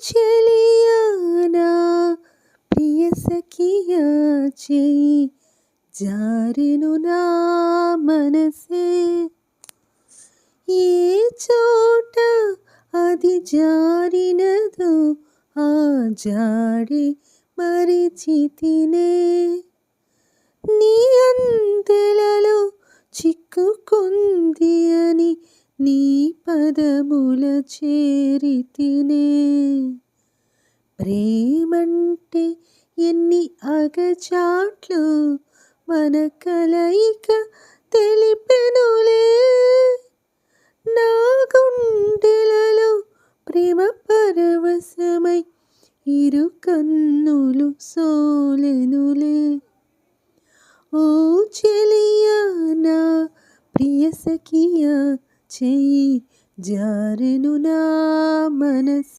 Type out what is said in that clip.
చెలియా నా ప్రియ సఖియా చేయి జారెను నా మనసే ఏ చోట అది జారినదో ఆ జాడి మరిచితినే నీ అంతెలలో చిక్కుకుంది అని నీ పదముల చేరితినే ప్రేమంటే ఎన్ని అగచాట్లు మన కలయిక తెలిపెనులే నా గుండెలలో ప్రేమ పరవశమై ఇరు కన్నులు సోలెనులే ఓ చెలియా నా ప్రియ సఖియా చేయి జారెను నా మనసే